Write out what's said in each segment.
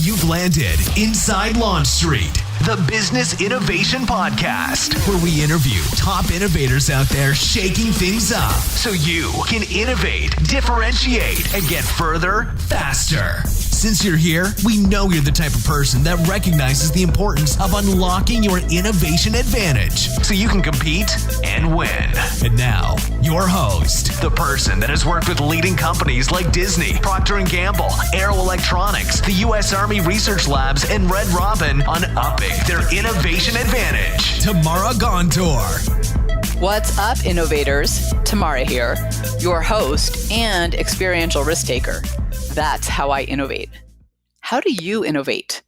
You've landed inside Launch Street, the Business Innovation Podcast, where we interview top innovators out there shaking things up so you can innovate, differentiate, and get further faster. Since you're here, we know you're the type of person that recognizes the importance of unlocking your innovation advantage so you can compete and win. And now, your host, the person that has worked with leading companies like Disney, Procter & Gamble, Aero Electronics, the U.S. Army Research Labs, and Red Robin on upping their innovation advantage. Tamara Gontor. What's up, innovators? Tamara here, your host and experiential risk taker. That's how I innovate. How do you innovate?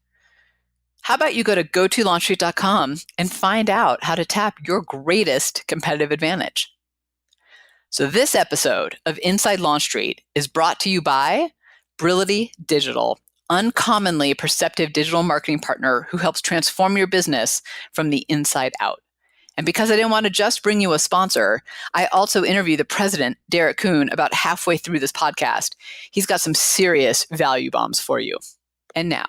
How about you go to gotolaunchstreet.com and find out how to tap your greatest competitive advantage? So this episode of Inside Launch Street is brought to you by Brility Digital, uncommonly perceptive digital marketing partner who helps transform your business from the inside out. And because I didn't want to just bring you a sponsor, I also interviewed the president, Derek Kuhn, about halfway through this podcast. He's got some serious value bombs for you. And now,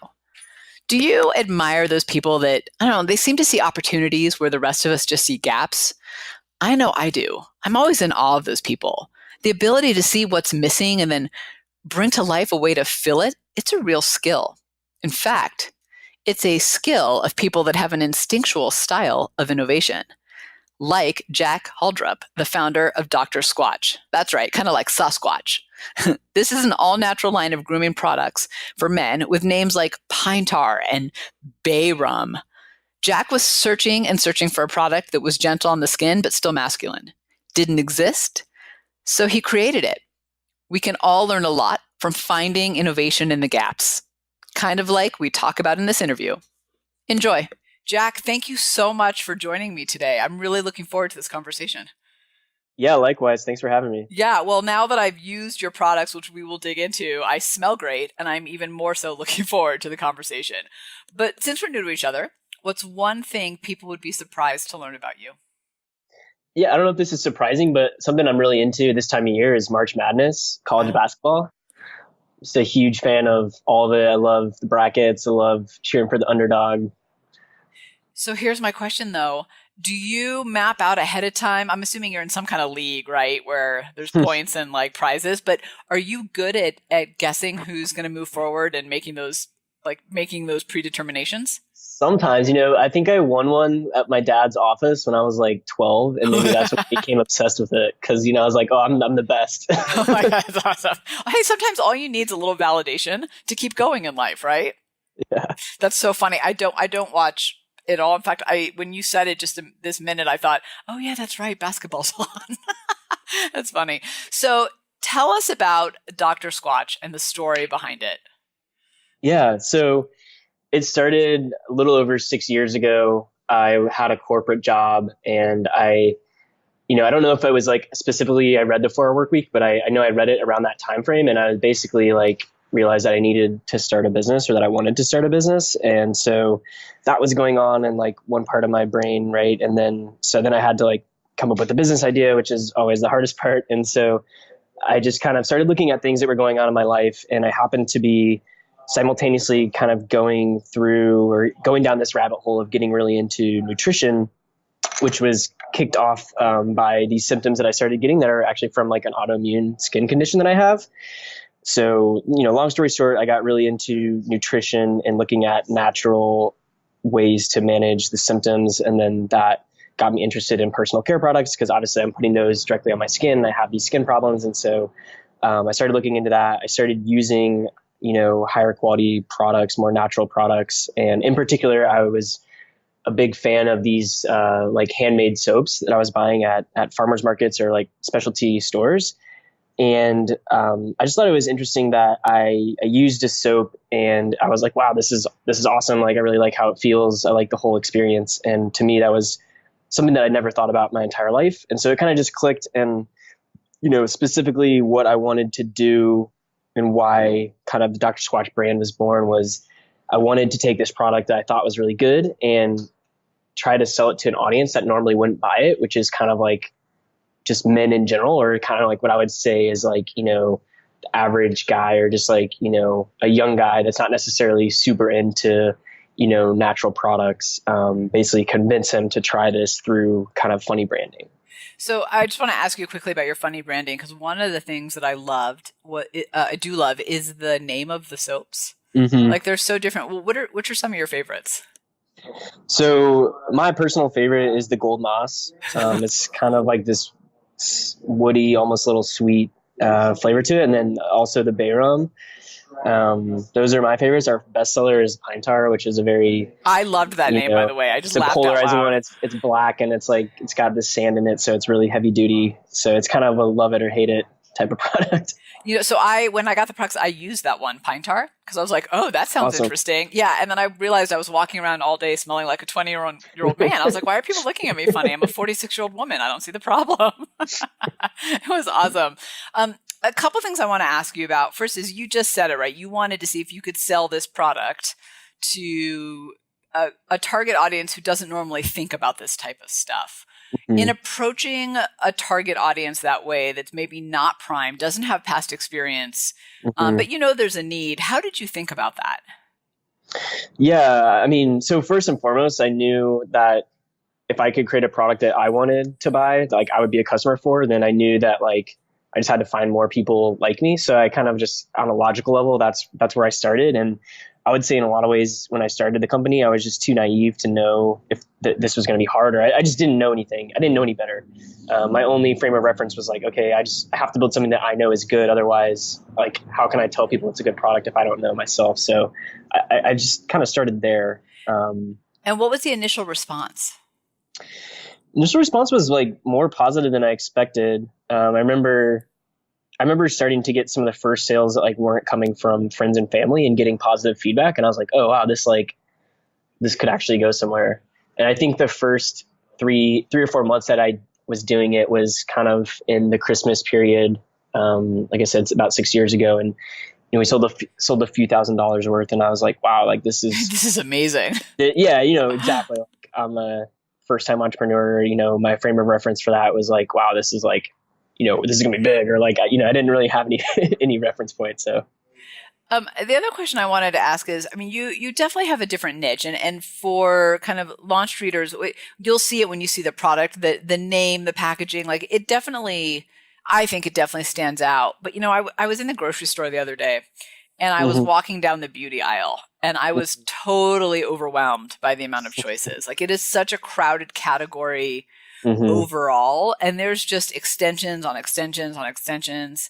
do you admire those people that, I don't know, they seem to see opportunities where the rest of us just see gaps? I know I do. I'm always in awe of those people. The ability to see what's missing and then bring to life a way to fill it, it's a real skill. In fact, it's a skill of people that have an instinctual style of innovation, like Jack Haldrup, the founder of Dr. Squatch. That's right, kind of like Sasquatch. This is an all-natural line of grooming products for men with names like Pine Tar and Bay Rum. Jack was searching for a product that was gentle on the skin but still masculine. Didn't exist, so he created it. We can all learn a lot from finding innovation in the gaps, kind of like we talk about in this interview. Enjoy. Jack, thank you so much for joining me today. I'm really looking forward to this conversation. Yeah, likewise. Thanks for having me. Yeah, well, now that I've used your products, which we will dig into, I smell great, and I'm even more so looking forward to the conversation. But since we're new to each other, what's one thing people would be surprised to learn about you? Yeah, I don't know if this is surprising, but something I'm really into this time of year is March Madness, college basketball. Just a huge fan of all of it. I love the brackets. I love cheering for the underdog. So here's my question, though. Do you map out ahead of time? I'm assuming you're in some kind of league, right, where there's points and like prizes. But are you good at guessing who's going to move forward and making those predeterminations? Sometimes, I think I won one at my dad's office when I was like 12, and maybe that's when I became obsessed with it because, I was like, oh, I'm the best. Oh my God, that's awesome. Hey, sometimes all you need is a little validation to keep going in life, right? Yeah. That's so funny. I don't watch it all. In fact, when you said it just this minute, I thought, oh yeah, that's right, basketball's on. That's funny. So tell us about Dr. Squatch and the story behind it. Yeah, so it started a little over 6 years ago. I had a corporate job, and I don't know if I was like specifically I read the 4-Hour Workweek, but I know I read it around that time frame, and I basically like realized that I needed to start a business, or that I wanted to start a business. And so that was going on in like one part of my brain, right? And then I had to like come up with a business idea, which is always the hardest part. And so I just kind of started looking at things that were going on in my life, and I happened to be simultaneously kind of going through or going down this rabbit hole of getting really into nutrition, which was kicked off by these symptoms that I started getting that are actually from like an autoimmune skin condition that I have. So, long story short, I got really into nutrition and looking at natural ways to manage the symptoms. And then that got me interested in personal care products because obviously I'm putting those directly on my skin. I have these skin problems. And so I started looking into that. I started using higher quality products, more natural products. And in particular, I was a big fan of these like handmade soaps that I was buying at farmers markets or like specialty stores. And I just thought it was interesting that I used a soap and I was like, wow, this is awesome. Like, I really like how it feels. I like the whole experience. And to me, that was something that I'd never thought about my entire life. And so it kind of just clicked. And, specifically what I wanted to do and why kind of the Dr. Squatch brand was born was I wanted to take this product that I thought was really good and try to sell it to an audience that normally wouldn't buy it, which is kind of like just men in general, or kind of like what I would say is like, average guy or just like, a young guy that's not necessarily super into, natural products, basically convince him to try this through kind of funny branding. So I just want to ask you quickly about your funny branding, because one of the things that I loved, I do love, is the name of the soaps. Mm-hmm. Like they're so different. Well, which are some of your favorites? So my personal favorite is the Gold Moss. It's kind of like this woody, almost little sweet flavor to it, and then also the Bay Rum. Those are my favorites. Our bestseller is Pine Tar, which is a very I loved that name, by the way. I just it's a laughed polarizing out loud. one. It's black and it's got this sand in it, so it's really heavy duty. So it's kind of a love it or hate it type of product. So when I got the products, I used that one, Pine Tar, because I was like, oh, that sounds Awesome. Interesting. Yeah, and then I realized I was walking around all day smelling like a 20-year-old man. I was like, why are people looking at me funny? I'm a 46-year-old woman. I don't see the problem. It was awesome. A couple things I want to ask you about. First is, you just said it, right? You wanted to see if you could sell this product to a target audience who doesn't normally think about this type of stuff. Mm-hmm. In approaching a target audience that way, that's maybe not prime, doesn't have past experience, but there's a need. How did you think about that? Yeah, I mean, so first and foremost, I knew that if I could create a product that I wanted to buy, like I would be a customer for, then I knew that like I just had to find more people like me. So I kind of just, on a logical level, that's where I started. And I would say in a lot of ways, when I started the company, I was just too naive to know if this was going to be hard, or I just didn't know anything. I didn't know any better. My only frame of reference was like, okay, I have to build something that I know is good. Otherwise, like, how can I tell people it's a good product if I don't know myself? So I just kind of started there. And what was the initial response? Initial response was like more positive than I expected. I remember starting to get some of the first sales that like weren't coming from friends and family and getting positive feedback. And I was like, oh wow, this could actually go somewhere. And I think the first three or 4 months that I was doing it was kind of in the Christmas period. Like I said, it's about 6 years ago, and we sold a few $1,000s worth. And I was like, wow, like this is amazing. Yeah, exactly. Like, I'm a first time entrepreneur. My frame of reference for that was like, wow, this is like, this is gonna be big, or like, I didn't really have any reference point. So, the other question I wanted to ask is, I mean, you definitely have a different niche, and for kind of launch readers, you'll see it when you see the product, the name, the packaging, like I think it definitely stands out. But I was in the grocery store the other day, and I was walking down the beauty aisle, and I was totally overwhelmed by the amount of choices. Like, it is such a crowded category. Overall, and there's just extensions on extensions on extensions.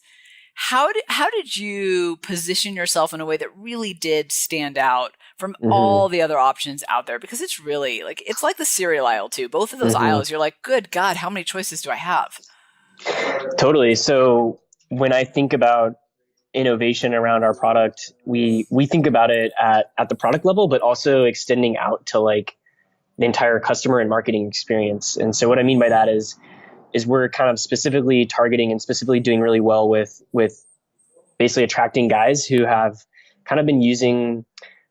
How did you position yourself in a way that really did stand out from all the other options out there? Because it's really it's like the cereal aisle too. Both of those aisles, you're like, good God, how many choices do I have? Totally. So when I think about innovation around our product, we think about it at the product level, but also extending out to like the entire customer and marketing experience. And so what I mean by that is we're kind of specifically targeting and specifically doing really well with basically attracting guys who have kind of been using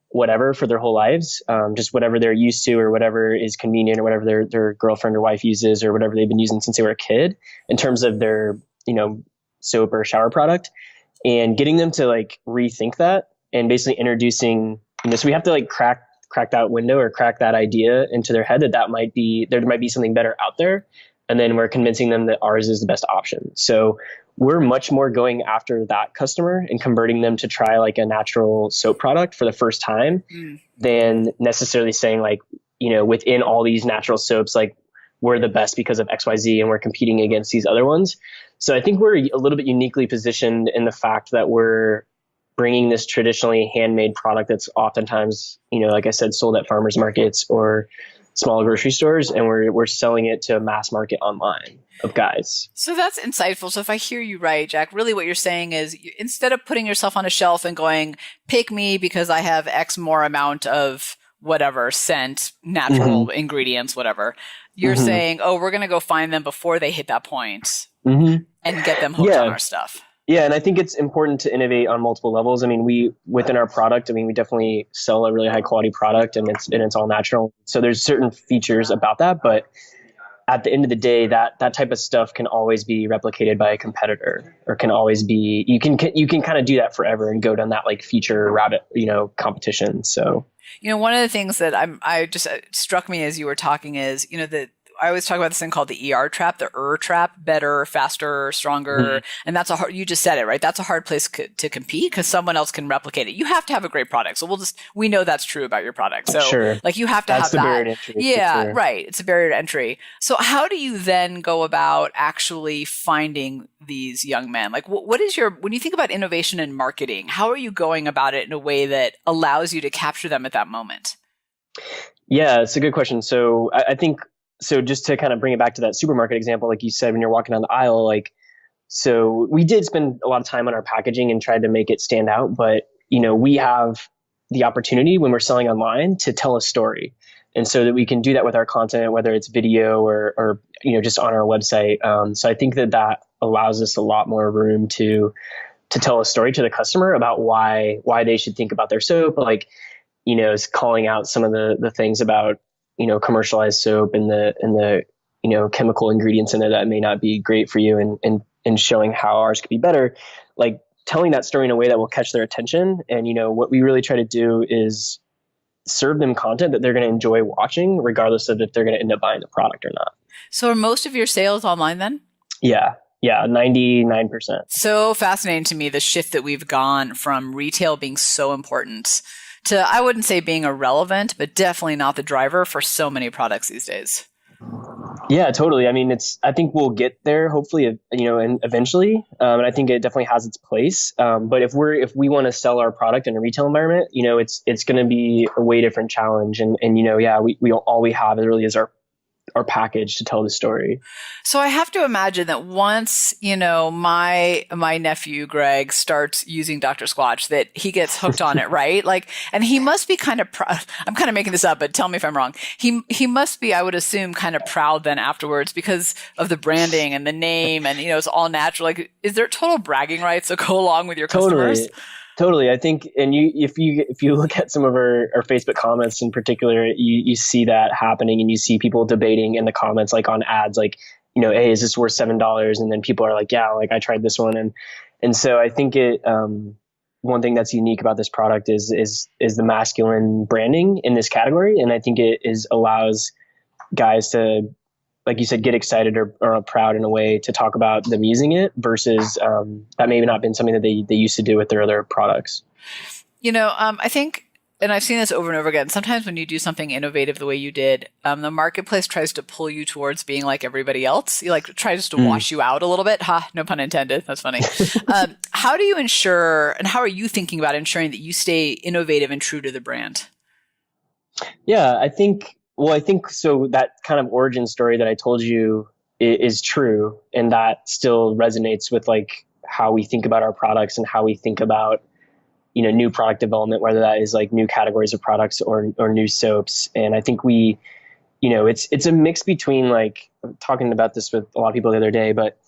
whatever for their whole lives, just whatever they're used to or whatever is convenient or whatever their girlfriend or wife uses or whatever they've been using since they were a kid in terms of their, soap or shower product, and getting them to like rethink that and basically introducing, so we have to like crack that window or crack that idea into their head that there might be something better out there. And then we're convincing them that ours is the best option. So we're much more going after that customer and converting them to try like a natural soap product for the first time than necessarily saying like, within all these natural soaps, like we're the best because of XYZ and we're competing against these other ones. So I think we're a little bit uniquely positioned in the fact that we're bringing this traditionally handmade product that's oftentimes, like I said, sold at farmers markets or small grocery stores, and we're selling it to a mass market online of guys. So that's insightful. So if I hear you right, Jack, really what you're saying is instead of putting yourself on a shelf and going, pick me because I have X more amount of whatever scent, natural ingredients, whatever, you're saying, oh, we're going to go find them before they hit that point and get them hooked on our stuff. Yeah, and I think it's important to innovate on multiple levels. I mean, within our product, we definitely sell a really high quality product, and it's all natural. So there's certain features about that, but at the end of the day, that type of stuff can always be replicated by a competitor, or can always be, you can kind of do that forever and go down that like feature rabbit, competition. So, one of the things that I just struck me as you were talking is, that I always talk about this thing called the ER trap, the trap, better, faster, stronger. Mm-hmm. And that's you just said it, right? That's a hard place to compete because someone else can replicate it. You have to have a great product. So we know that's true about your product. So sure. Like you have to that's have that. Barrier to entry, yeah, sure. Right. It's a barrier to entry. So how do you then go about actually finding these young men? Like what is when you think about innovation and marketing, how are you going about it in a way that allows you to capture them at that moment? Yeah, it's a good question. So I think, so just to kind of bring it back to that supermarket example, like you said, when you're walking down the aisle, so we did spend a lot of time on our packaging and tried to make it stand out, but we have the opportunity when we're selling online to tell a story. And so that we can do that with our content, whether it's video or just on our website. So I think that allows us a lot more room to tell a story to the customer about why they should think about their soap. Is calling out some of the things about, commercialized soap and the chemical ingredients in there that may not be great for you, and showing how ours could be better, like telling that story in a way that will catch their attention. And, what we really try to do is serve them content that they're going to enjoy watching, regardless of if they're going to end up buying the product or not. So are most of your sales online then? Yeah. Yeah, 99%. So fascinating to me, the shift that we've gone from retail being so important to, I wouldn't say being irrelevant, but definitely not the driver for so many products these days. Yeah, totally. I mean, I think we'll get there hopefully, and eventually. And I think it definitely has its place. But if we want to sell our product in a retail environment, it's going to be a way different challenge. And we all we have really is our package to tell the story. So I have to imagine that once, my nephew, Greg, starts using Dr. Squatch, that he gets hooked on it, right? And he must be kind of proud. I'm kind of making this up, but tell me if I'm wrong. He must be, I would assume, kind of proud then afterwards because of the branding and the name and, it's all natural. Is there total bragging rights that go along with your customers? Totally. I think, and if you look at some of our Facebook comments in particular, you see that happening, and you see people debating in the comments, like on ads, hey, is this worth $7? And then people are like, yeah, I tried this one. And so I think one thing that's unique about this product is the masculine branding in this category. And I think it allows guys to, like you said, get excited or proud in a way to talk about them using it versus that maybe not been something that they used to do with their other products. I think, and I've seen this over and over again, sometimes when you do something innovative the way you did, the marketplace tries to pull you towards being like everybody else. You tries to wash you out a little bit. No pun intended. That's funny. How do you ensure, and how are you thinking about ensuring that you stay innovative and true to the brand? Yeah, I think so. That kind of origin story that I told you is true, and that still resonates with how we think about our products and how we think about new product development, whether that is new categories of products or new soaps. And I think it's a mix between I'm talking about this with a lot of people the other day, but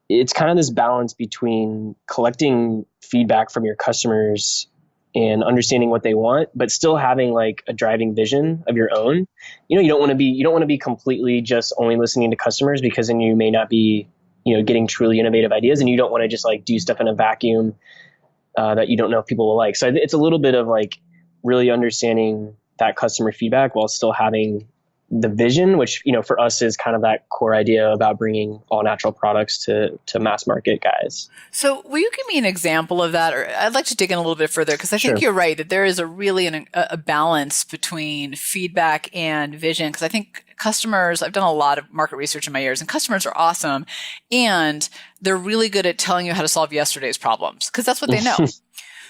it's kind of this balance between collecting feedback from your customers and understanding what they want, but still having a driving vision of your own. You don't want to be completely just only listening to customers, because then you may not be, getting truly innovative ideas, and you don't want to just do stuff in a vacuum that you don't know if people will like. So it's a little bit of really understanding that customer feedback while still having the vision, which, for us is kind of that core idea about bringing all natural products to mass market guys. So will you give me an example of that? Or I'd like to dig in a little bit further, because I think you're right that there is a balance between feedback and vision. Because I think customers, I've done a lot of market research in my years, and customers are awesome. And they're really good at telling you how to solve yesterday's problems, because that's what they know.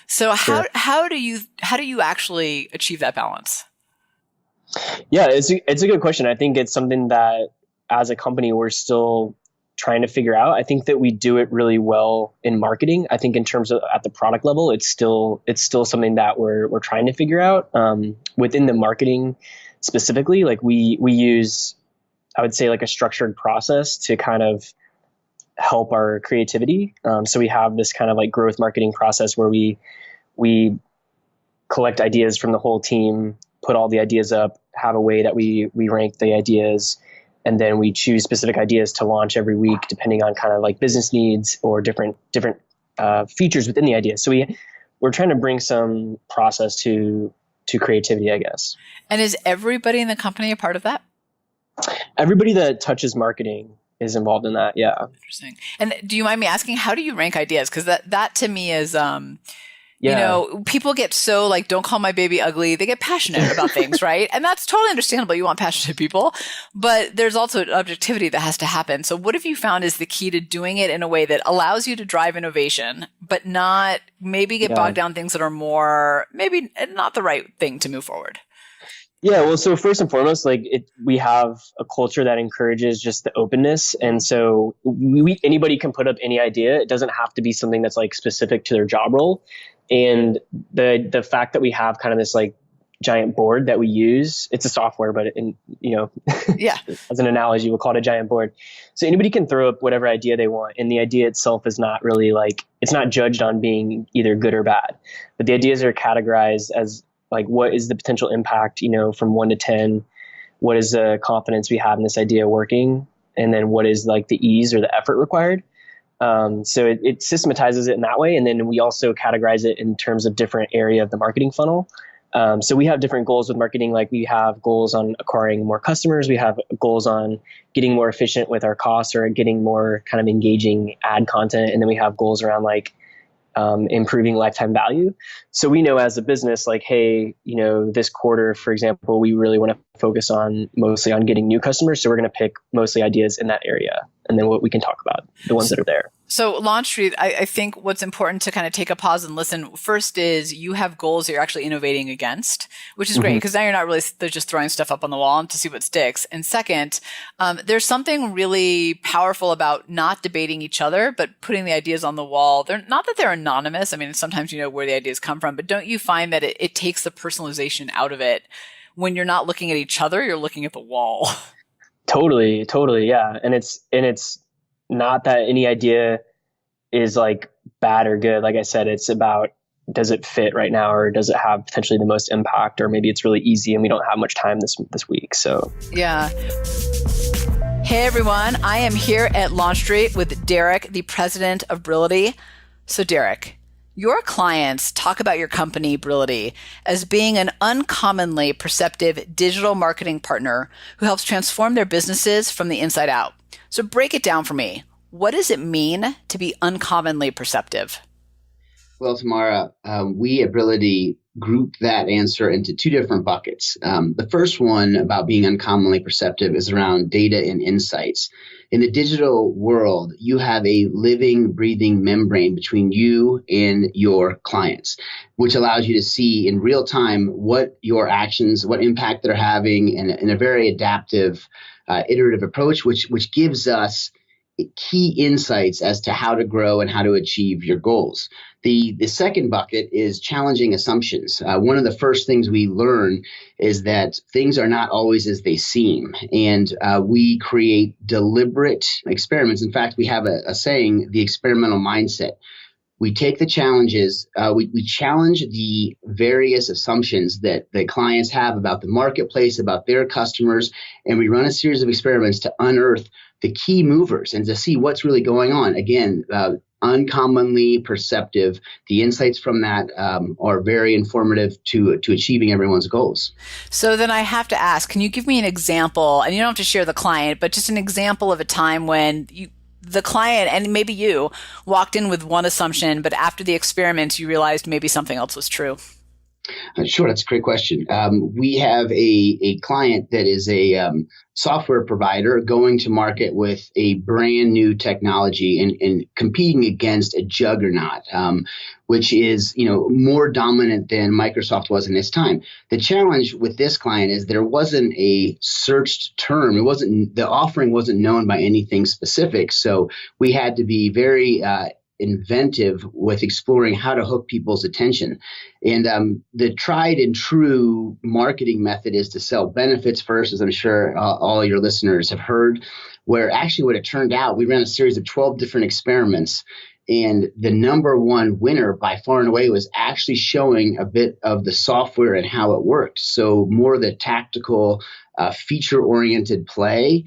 So how do you actually achieve that balance? Yeah, it's a good question. I think it's something that as a company, we're still trying to figure out. I think that we do it really well in marketing. I think in terms of at the product level, it's still something that we're trying to figure out. Within the marketing specifically, we use, I would say, a structured process to kind of help our creativity. So we have this kind of growth marketing process where we collect ideas from the whole team, put all the ideas up, have a way that we rank the ideas, And then we choose specific ideas to launch every week, depending on kind of like business needs or different features within the idea. So we're trying to bring some process to creativity, I guess. And is everybody in the company a part of that? Everybody that touches marketing is involved in that. Yeah. Interesting. And do you mind me asking, how do you rank ideas? Because that to me is, you know, people get so like, don't call my baby ugly. They get passionate about things, right? And that's totally understandable. You want passionate people, but there's also an objectivity that has to happen. So what have you found is the key to doing it in a way that allows you to drive innovation, but not maybe get bogged down things that are more, maybe not the right thing to move forward? Yeah, well, so first and foremost, we have a culture that encourages just the openness, and so anybody can put up any idea. It doesn't have to be something that's like specific to their job role. And the fact that we have kind of this like giant board that we use, it's a software, but as an analogy, we'll call it a giant board. So anybody can throw up whatever idea they want, and the idea itself is not really like, it's not judged on being either good or bad, but the ideas are categorized as like, what is the potential impact, from 1 to 10? What is the confidence we have in this idea working? And then what is like the ease or the effort required? So it systematizes it in that way. And then we also categorize it in terms of different area of the marketing funnel. So we have different goals with marketing. Like we have goals on acquiring more customers. We have goals on getting more efficient with our costs or getting more kind of engaging ad content. And then we have goals around like improving lifetime value. So we know as a business, like, hey, this quarter, for example, we really want to focus mostly on getting new customers. So we're going to pick mostly ideas in that area. And then what we can talk about, the ones that are there. So Launch Street, I think what's important to kind of take a pause and listen first is you have goals that you're actually innovating against, which is great because now you're not really they're just throwing stuff up on the wall to see what sticks. And second, there's something really powerful about not debating each other, but putting the ideas on the wall. They're not that they're anonymous. I mean, sometimes you know where the ideas come from, but don't you find that it takes the personalization out of it when you're not looking at each other, you're looking at the wall? Totally. Yeah. And it's not that any idea is like bad or good. Like I said, it's about, does it fit right now, or does it have potentially the most impact, or maybe it's really easy and we don't have much time this week. So yeah. Hey everyone, I am here at Launch Street with Derek, the president of Brility. So Derek, your clients talk about your company, Brility, as being an uncommonly perceptive digital marketing partner who helps transform their businesses from the inside out. So break it down for me. What does it mean to be uncommonly perceptive? Well, Tamara, we at Brility group that answer into two different buckets. The first one about being uncommonly perceptive is around data and insights. In the digital world, you have a living, breathing membrane between you and your clients, which allows you to see in real time what your actions, what impact they're having in a very adaptive, iterative approach, which gives us key insights as to how to grow and how to achieve your goals. The second bucket is challenging assumptions. One of the first things we learn is that things are not always as they seem, and we create deliberate experiments. In fact, we have a saying, the experimental mindset. We take the challenges, we challenge the various assumptions that the clients have about the marketplace, about their customers, and we run a series of experiments to unearth the key movers and to see what's really going on. Again, uncommonly perceptive. The insights from that are very informative to achieving everyone's goals. So then I have to ask, can you give me an example, and you don't have to share the client, but just an example of a time when the client and maybe you walked in with one assumption, but after the experiment, you realized maybe something else was true? Sure, that's a great question. We have a client that is a software provider going to market with a brand new technology and competing against a juggernaut, which is more dominant than Microsoft was in its time. The challenge with this client is there wasn't a searched term. The offering wasn't known by anything specific. So we had to be very inventive with exploring how to hook people's attention. And the tried and true marketing method is to sell benefits first, as I'm sure all your listeners have heard, where actually what it turned out, we ran a series of 12 different experiments. And the number one winner by far and away was actually showing a bit of the software and how it worked. So more the tactical, feature-oriented play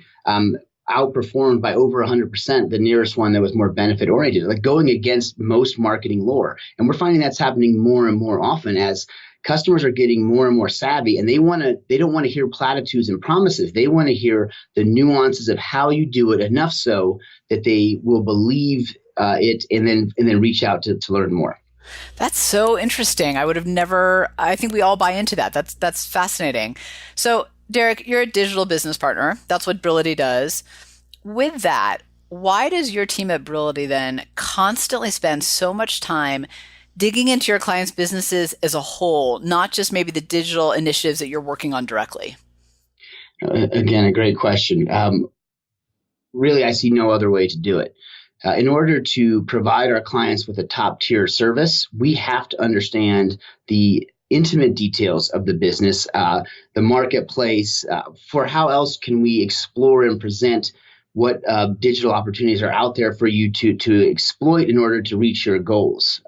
outperformed by over 100% the nearest one that was more benefit-oriented, like going against most marketing lore. And we're finding that's happening more and more often as customers are getting more and more savvy, and they don't want to hear platitudes and promises. They want to hear the nuances of how you do it, enough so that they will believe it and then reach out to learn more. That's so interesting. I think we all buy into that. That's fascinating. So Derek, you're a digital business partner. That's what Brility does. With that, why does your team at Brility then constantly spend so much time digging into your clients' businesses as a whole, not just maybe the digital initiatives that you're working on directly? Again, a great question. Really, I see no other way to do it. In order to provide our clients with a top tier service, we have to understand the intimate details of the business, the marketplace, for how else can we explore and present what digital opportunities are out there for you to exploit in order to reach your goals.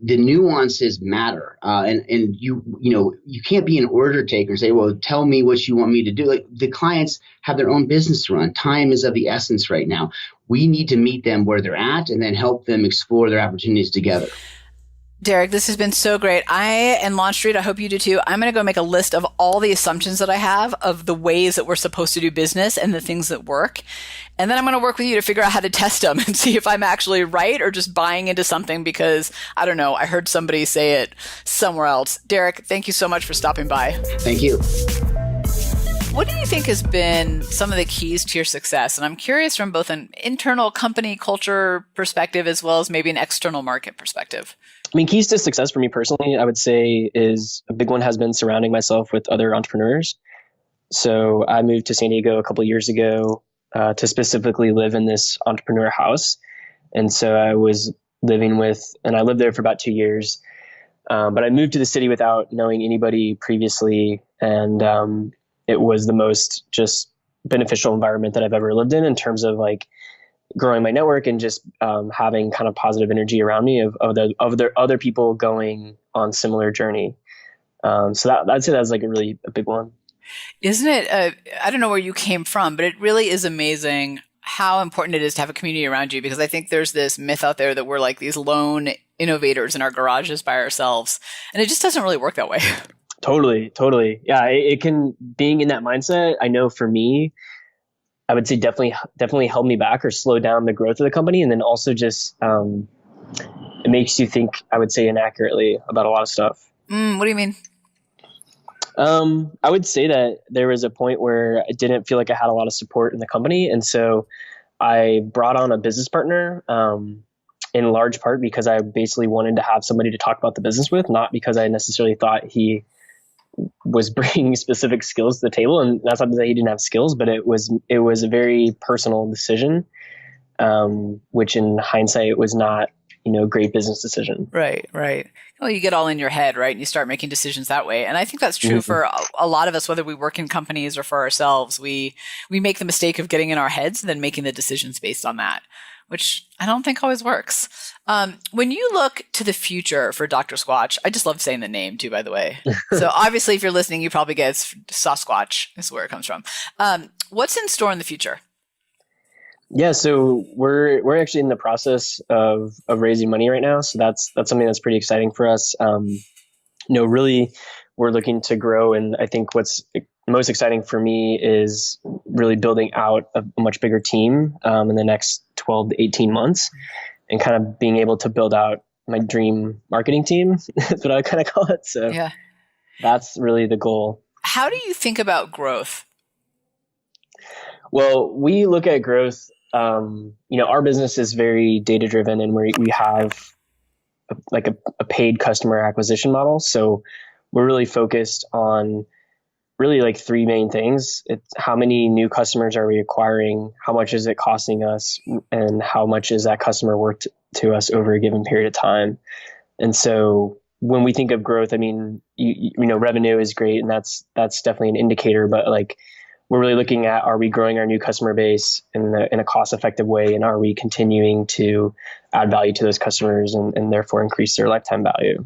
The nuances matter, and you can't be an order taker and say, well, tell me what you want me to do. Like, the clients have their own business to run. Time is of the essence right now. We need to meet them where they're at and then help them explore their opportunities together. Derek, this has been so great. And Launch Street, I hope you do too. I'm going to go make a list of all the assumptions that I have of the ways that we're supposed to do business and the things that work. And then I'm going to work with you to figure out how to test them and see if I'm actually right or just buying into something because, I don't know, I heard somebody say it somewhere else. Derek, thank you so much for stopping by. Thank you. What do you think has been some of the keys to your success? And I'm curious from both an internal company culture perspective as well as maybe an external market perspective. I mean, keys to success for me personally, I would say is a big one has been surrounding myself with other entrepreneurs. So I moved to San Diego a couple of years ago to specifically live in this entrepreneur house. And so I was and I lived there for about 2 years. But I moved to the city without knowing anybody previously. And it was the most just beneficial environment that I've ever lived in terms of like growing my network and just having kind of positive energy around me of other people going on similar journey. So I'd say that's like a big one. Isn't it? I don't know where you came from, but it really is amazing how important it is to have a community around you, because I think there's this myth out there that we're like these lone innovators in our garages by ourselves. And it just doesn't really work that way. Totally. Yeah, it can, being in that mindset, I know for me, I would say definitely held me back or slowed down the growth of the company. And then also just, it makes you think, I would say, inaccurately about a lot of stuff. What do you mean? I would say that there was a point where I didn't feel like I had a lot of support in the company. And so I brought on a business partner, in large part because I basically wanted to have somebody to talk about the business with, not because I necessarily thought he was bringing specific skills to the table. And that's not to say he didn't have skills, but it was a very personal decision, which in hindsight was not, a great business decision. Right. Well, you get all in your head, right? And you start making decisions that way. And I think that's true for a lot of us, whether we work in companies or for ourselves. We make the mistake of getting in our heads and then making the decisions based on that, which I don't think always works. When you look to the future for Dr. Squatch, I just love saying the name too, by the way. So obviously if you're listening, you probably get Sasquatch is where it comes from. What's in store in the future? Yeah, so we're actually in the process of raising money right now. So that's something that's pretty exciting for us. Really we're looking to grow. And I think what's most exciting for me is really building out a much bigger team in the next 12 to 18 months and kind of being able to build out my dream marketing team. That's what I kind of call it. So yeah, that's really the goal. How do you think about growth? Well, we look at growth. Our business is very data driven, and we have a paid customer acquisition model. So we're really focused on really like three main things. It's how many new customers are we acquiring? How much is it costing us? And how much is that customer worth to us over a given period of time? And so when we think of growth, I mean, revenue is great, and that's definitely an indicator, but like we're really looking at, are we growing our new customer base in a cost-effective way? And are we continuing to add value to those customers and therefore increase their lifetime value?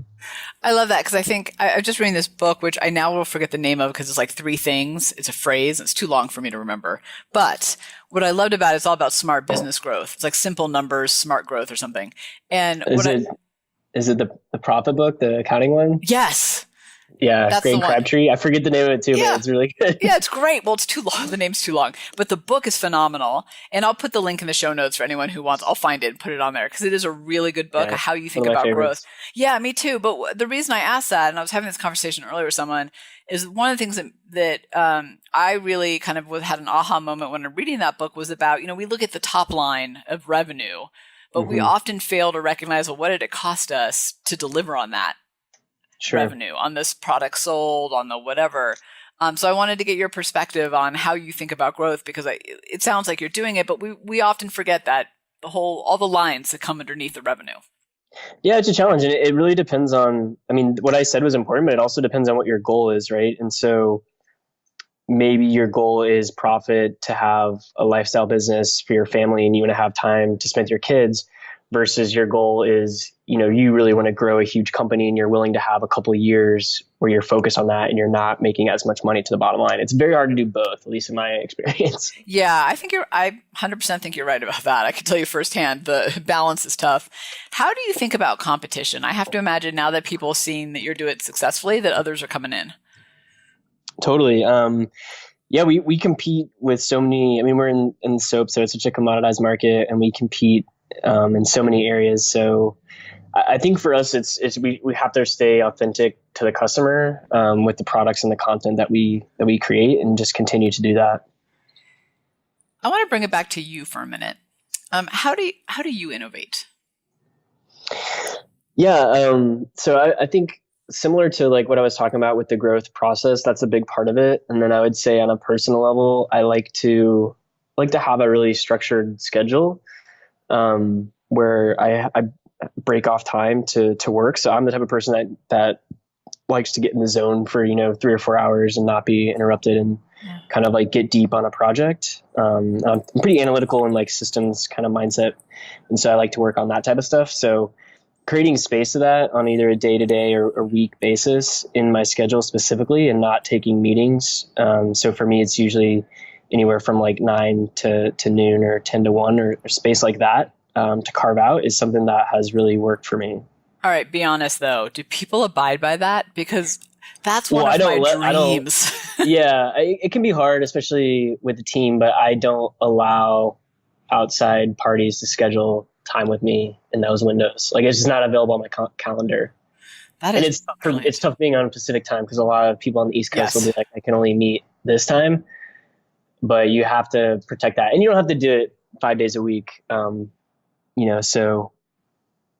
I love that because I think I'm just reading this book, which I now will forget the name of because it's like 3 things. It's a phrase. It's too long for me to remember. But what I loved about it is all about smart business growth. It's like simple numbers, smart growth or something. And is it the profit book, the accounting one? Yes. Yeah, that's Graham Crabtree. I forget the name of it too, but it's really good. Yeah, it's great. Well, it's too long. The name's too long. But the book is phenomenal. And I'll put the link in the show notes for anyone who wants. I'll find it and put it on there because it is a really good book of how you think about growth. Yeah, me too. But the reason I asked that, and I was having this conversation earlier with someone, is one of the things that I really kind of had an aha moment when I'm reading that book was about, we look at the top line of revenue, but we often fail to recognize, well, what did it cost us to deliver on that? Revenue on this product sold, on the whatever. So I wanted to get your perspective on how you think about growth because it sounds like you're doing it, but we often forget that all the lines that come underneath the revenue. Yeah, it's a challenge. And it really depends on, what I said was important, but it also depends on what your goal is, right? And so maybe your goal is profit to have a lifestyle business for your family and you want to have time to spend with your kids versus your goal is, you really want to grow a huge company and you're willing to have a couple of years where you're focused on that and you're not making as much money to the bottom line. It's very hard to do both, at least in my experience. Yeah, I 100% think you're right about that. I can tell you firsthand, the balance is tough. How do you think about competition? I have to imagine now that people are seeing that you're doing it successfully, that others are coming in. Totally. Yeah, we compete with so many, we're in soap, so it's such a commoditized market and we compete in so many areas. So I think for us, it's we have to stay authentic to the customer with the products and the content that we create, and just continue to do that. I want to bring it back to you for a minute. How do you innovate? Yeah, so I think similar to like what I was talking about with the growth process, that's a big part of it. And then I would say on a personal level, I like to have a really structured schedule where I break off time to work. So I'm the type of person that likes to get in the zone for, 3 or 4 hours and not be interrupted and kind of like get deep on a project. I'm pretty analytical and like systems kind of mindset. And so I like to work on that type of stuff. So creating space of that on either a day-to-day or week basis in my schedule specifically and not taking meetings. So for me, it's usually anywhere from like 9 to noon or 10 to 1 or space like that. To carve out is something that has really worked for me. All right. Be honest though. Do people abide by that? Because that's one of my dreams. It can be hard, especially with the team, but I don't allow outside parties to schedule time with me in those windows. Like it's just not available on my calendar. It's tough being on Pacific time because a lot of people on the East Coast will be like, I can only meet this time, but you have to protect that. And you don't have to do it 5 days a week. So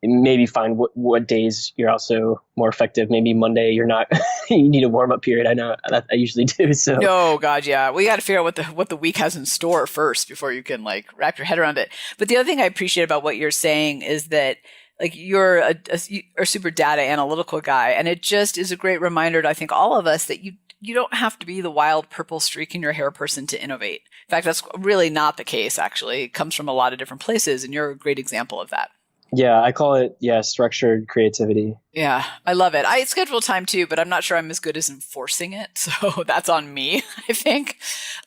maybe find what days you're also more effective. Maybe Monday you're not, you need a warm up period. I know that I usually do. So no, God, yeah. We got to figure out what the week has in store first before you can like wrap your head around it. But the other thing I appreciate about what you're saying is that like you're a super data analytical guy. And it just is a great reminder to, I think, all of us that you don't have to be the wild purple streak in your hair person to innovate. In fact, that's really not the case, actually. It comes from a lot of different places, and you're a great example of that. Yeah, I call it, structured creativity. Yeah, I love it. I schedule time too, but I'm not sure I'm as good as enforcing it. So that's on me, I think.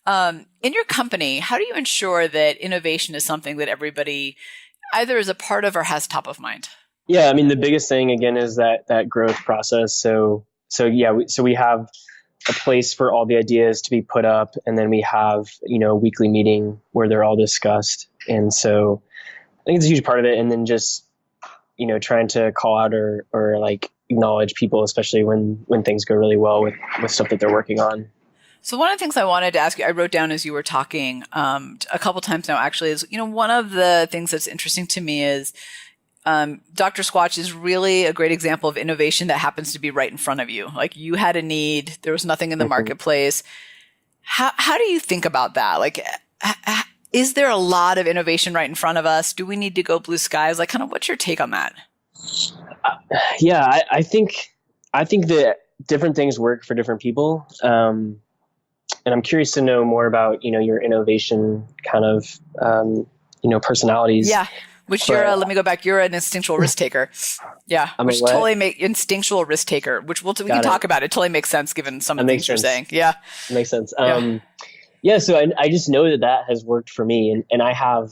In your company, how do you ensure that innovation is something that everybody either is a part of or has top of mind? Yeah, the biggest thing, again, is that growth process. So we have a place for all the ideas to be put up, and then we have a weekly meeting where they're all discussed. And so I think it's a huge part of it. And then just trying to call out or like acknowledge people, especially when things go really well with stuff that they're working on. So one of the things I wanted to ask you, I wrote down as you were talking a couple times now actually, is one of the things that's interesting to me is Dr. Squatch is really a great example of innovation that happens to be right in front of you. Like you had a need, there was nothing in the marketplace. How do you think about that? Like, is there a lot of innovation right in front of us? Do we need to go blue skies? Like, kind of, what's your take on that? I think that different things work for different people. I'm curious to know more about, your innovation kind of, personalities. Yeah. Which you're, let me go back. You're an instinctual risk taker. Yeah. Which totally instinctual risk taker, which we can talk about. It totally makes sense given some of the things you're saying. Yeah. Makes sense. So I just know that has worked for me, and I have,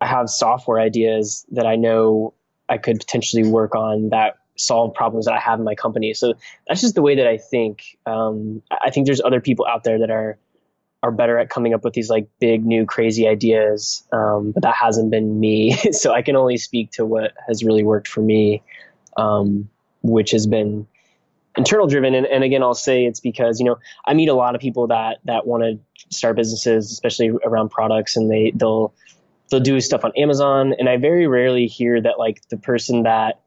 I have software ideas that I know I could potentially work on that solve problems that I have in my company. So that's just the way that I think. I think there's other people out there that are better at coming up with these like big, new, crazy ideas. But that hasn't been me. So I can only speak to what has really worked for me, which has been internal driven. And again, I'll say it's because, I meet a lot of people that want to start businesses, especially around products, and they'll do stuff on Amazon. And I very rarely hear that like the person that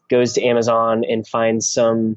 goes to Amazon and finds some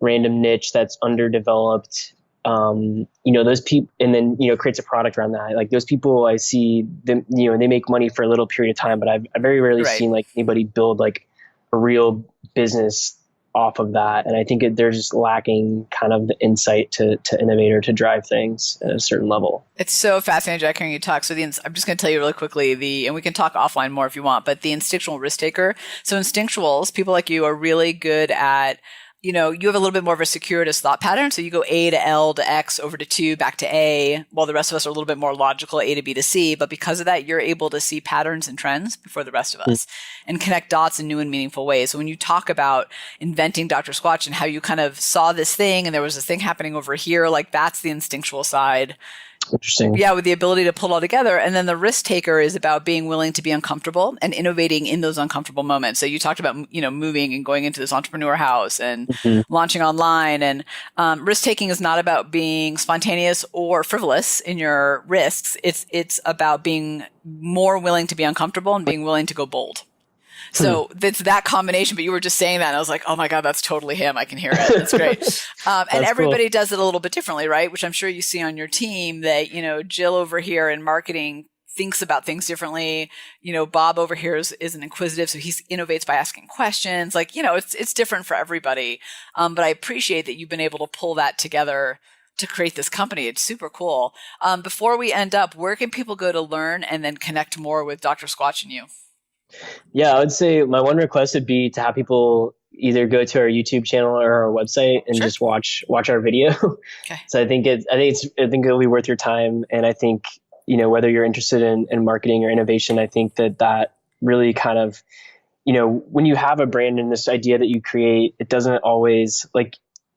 random niche that's underdeveloped, those people, and then, creates a product around that. Like those people, I see them, they make money for a little period of time, but I've very rarely seen like anybody build like a real business off of that. And I think they're just lacking kind of the insight to innovate or to drive things at a certain level. It's so fascinating, Jack, hearing you talk. So I'm just going to tell you really quickly, and we can talk offline more if you want, but the instinctual risk taker. So instinctuals, people like you are really good at, you have a little bit more of a circuitous thought pattern. So you go A to L to X over to 2 back to A, while the rest of us are a little bit more logical, A to B to C. But because of that, you're able to see patterns and trends before the rest of us and connect dots in new and meaningful ways. So when you talk about inventing Dr. Squatch and how you kind of saw this thing and there was this thing happening over here, like that's the instinctual side. Interesting. Yeah, with the ability to pull it all together. And then the risk taker is about being willing to be uncomfortable and innovating in those uncomfortable moments. So you talked about, moving and going into this entrepreneur house and launching online. And risk taking is not about being spontaneous or frivolous in your risks. It's about being more willing to be uncomfortable and being willing to go bold. So it's that combination, but you were just saying that and I was like, oh my God, that's totally him. I can hear it. That's great. And everybody does it a little bit differently, right? Which I'm sure you see on your team that, Jill over here in marketing thinks about things differently. Bob over here is an inquisitive. So he innovates by asking questions. Like, it's different for everybody. But I appreciate that you've been able to pull that together to create this company. It's super cool. Before we end up, where can people go to learn and then connect more with Dr. Squatch and you? Yeah, I would say my one request would be to have people either go to our YouTube channel or our website and just watch our video. Okay. So I think it'll be worth your time. And I think, whether you're interested in marketing or innovation, I think that really kind of, when you have a brand and this idea that you create, it doesn't always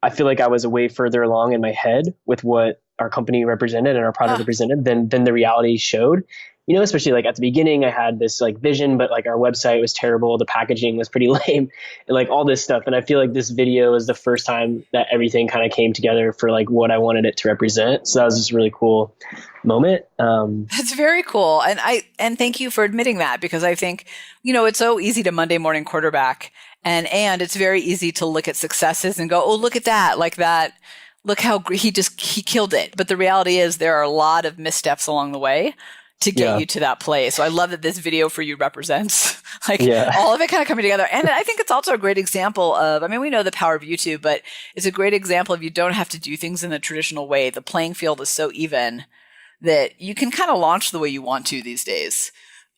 I feel like I was way further along in my head with what our company represented and our product represented than the reality showed. Especially like at the beginning, I had this like vision, but like our website was terrible. The packaging was pretty lame and like all this stuff. And I feel like this video is the first time that everything kind of came together for like what I wanted it to represent. So that was just a really cool moment. That's very cool. And thank you for admitting that, because I think, it's so easy to Monday morning quarterback and it's very easy to look at successes and go, oh, look at that. Like that. Look how he killed it. But the reality is there are a lot of missteps along the way to get you to that place. So I love that this video for you represents all of it kind of coming together. And I think it's also a great example of, we know the power of YouTube, but it's a great example of you don't have to do things in the traditional way. The playing field is so even that you can kind of launch the way you want to these days.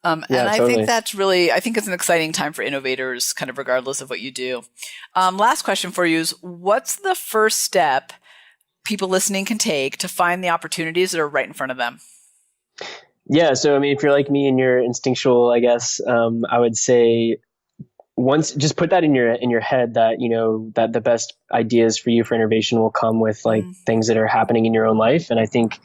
And I think I think it's an exciting time for innovators, kind of regardless of what you do. Last question for you is, what's the first step people listening can take to find the opportunities that are right in front of them? Yeah. So, if you're like me and you're instinctual, I guess, I would say just put that in your head that, that the best ideas for you for innovation will come with things that are happening in your own life. And I think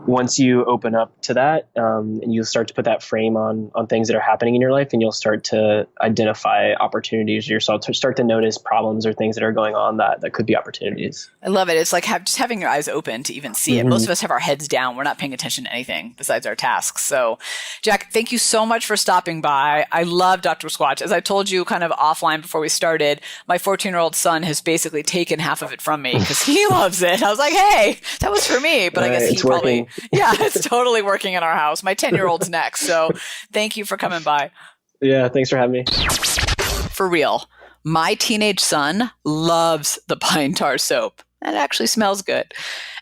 once you open up to that, and you'll start to put that frame on things that are happening in your life, and you'll start to identify opportunities yourself, to start to notice problems or things that are going on that could be opportunities. I love it. It's like just having your eyes open to even see it. Most of us have our heads down. We're not paying attention to anything besides our tasks. So Jack, thank you so much for stopping by. I love Dr. Squatch. As I told you kind of offline before we started, my 14-year-old son has basically taken half of it from me because he loves it. I was like, hey, that was for me. But I guess he probably, it's totally working in our house. My 10-year-old's next. So thank you for coming by. Yeah, thanks for having me. For real, my teenage son loves the pine tar soap. That actually smells good.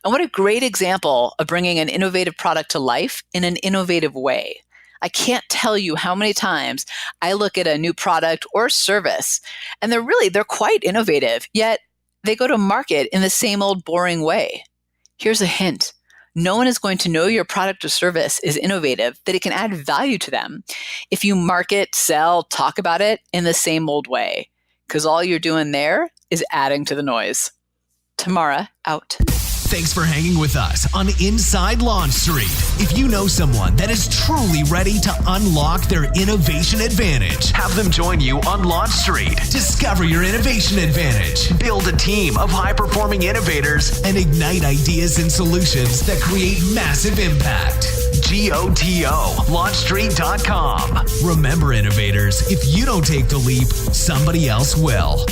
And what a great example of bringing an innovative product to life in an innovative way. I can't tell you how many times I look at a new product or service and they're quite innovative, yet they go to market in the same old boring way. Here's a hint. No one is going to know your product or service is innovative, that it can add value to them if you market, sell, talk about it in the same old way, because all you're doing there is adding to the noise. Tamara, out. Thanks for hanging with us on Inside Launch Street. If you know someone that is truly ready to unlock their innovation advantage, have them join you on Launch Street. Discover your innovation advantage, build a team of high-performing innovators, and ignite ideas and solutions that create massive impact. GOTO, launchstreet.com. Remember, innovators, if you don't take the leap, somebody else will.